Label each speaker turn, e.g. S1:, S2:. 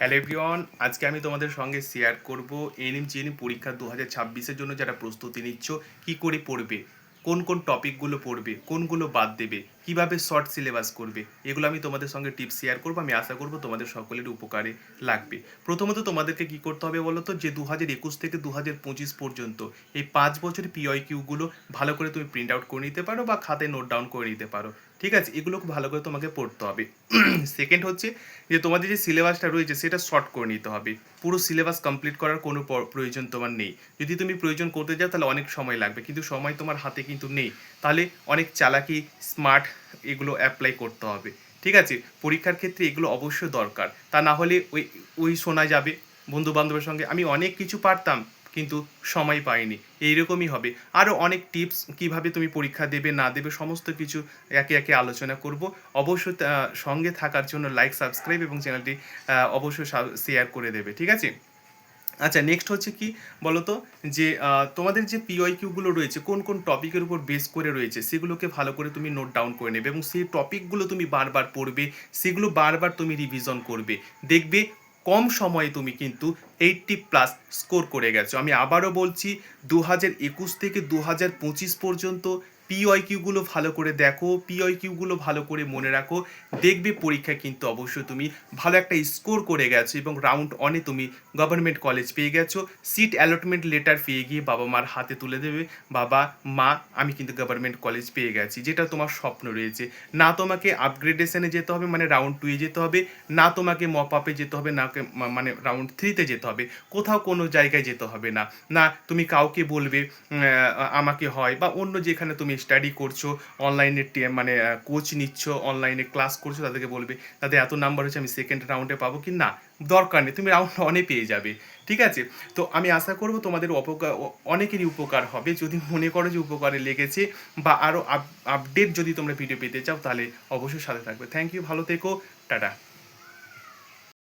S1: Hello everyone, আজকে আমি তোমাদের সঙ্গে শেয়ার করব এনএম জিএনএম পরীক্ষা 2026-এর জন্য যারা প্রস্তুতি নিচ্ছ কী করে পড়বে, কোন কোন টপিকগুলো পড়বে, কোনগুলো বাদ দেবে, কিভাবে শর্ট সিলেবাস করবে, এগুলো আমি তোমাদের সঙ্গে টিপস শেয়ার করবো। আমি আশা করব তোমাদের সকলের উপকারে লাগবে। প্রথমত তোমাদেরকে কী করতে হবে বলো তো, যে 2021 থেকে 2025 পর্যন্ত এই 5 বছরের পিওয়াইকিউগুলো ভালো করে তুমি প্রিন্ট আউট করে নিতে পারো বা খাতায় নোট ডাউন করে নিতে পারো। ঠিক আছে, এগুলো খুব ভালো করে তোমাকে পড়তে হবে। সেকেন্ড হচ্ছে যে তোমাদের যে সিলেবাসটা রয়েছে সেটা শর্ট করে নিতে হবে। পুরো সিলেবাস কমপ্লিট করার কোনো প্রয়োজন তোমার নেই। যদি তুমি প্রয়োজন করতে যাও তাহলে অনেক সময় লাগবে, কিন্তু সময় তোমার হাতে কিন্তু নেই। তাহলে অনেক চালাকি, স্মার্ট এগুলো অ্যাপ্লাই করতে হবে। ঠিক আছে, পরীক্ষার ক্ষেত্রে এগুলো অবশ্যই দরকার। তা না হলে ওই ওই শোনা যাবে বন্ধু বান্ধবের সঙ্গে আমি অনেক কিছু পারতাম কিন্তু সময় পাইনি, এইরকমই হবে। আরও অনেক টিপস কিভাবে তুমি পরীক্ষা দেবে না দেবে সমস্ত কিছু একে একে আলোচনা করব। অবশ্যই সঙ্গে থাকার জন্য লাইক, সাবস্ক্রাইব এবং চ্যানেলটি অবশ্যই শেয়ার করে দেবে। ঠিক আছে, আচ্ছা নেক্সট হচ্ছে কি বলতো, যে তোমাদের যে পিওয়াইকিউগুলো রয়েছে কোন কোন টপিকের উপর বেস করে রয়েছে সেগুলোকে ভালো করে তুমি নোট ডাউন করে নেবে এবং সেই টপিকগুলো তুমি বারবার পড়বে, সেগুলো বারবার তুমি রিভিশন করবে। দেখবে কম সময়ে তুমি কিন্তু 80+ স্কোর করে গেছো। আমি আবারও বলছি, 2021 থেকে 2025 পর্যন্ত পিওয়াইকিউগুলো ভালো করে দেখো, পিওয়াইকিউগুলো ভালো করে মনে রাখো। দেখবে পরীক্ষায় কিন্তু অবশ্যই তুমি ভালো একটা স্কোর করে গেছো এবং রাউন্ড অনে তুমি গভর্নমেন্ট কলেজ পেয়ে গেছো। সিট অ্যালটমেন্ট লেটার পেয়ে গিয়ে বাবা মার হাতে তুলে দেবে, বাবা মা আমি কিন্তু গভর্নমেন্ট কলেজ পেয়ে গেছি, যেটা তোমার স্বপ্ন রয়েছে। না তোমাকে আপগ্রেডেশনে যেতে হবে মানে রাউন্ড 2-এ যেতে হবে, না তোমাকে মপ আপে যেতে হবে, না মানে রাউন্ড 3-তে যেতে হবে, কোথাও কোনো জায়গায় যেতে হবে না। না তুমি কাউকে বলবে আমাকে হয়, বা অন্য যেখানে তুমি স্টাডি করছো, অনলাইনে মানে কোচ নিচ্ছ, অনলাইনে ক্লাস করছো, তাদেরকে বলবে তাদের এত নাম্বার হচ্ছে আমি সেকেন্ড রাউন্ডে পাবো কি না, দরকার নেই, তুমি রাউন্ড অনে পেয়ে যাবে। ঠিক আছে, তো আমি আশা করব তোমাদের অনেকেরই উপকার হবে। যদি মনে করো যে উপকারে লেগেছে বা আরও আপডেট যদি তোমরা ভিডিও পেতে চাও তাহলে অবশ্যই সাথে থাকবে। থ্যাংক ইউ, ভালো থেকো, টাটা।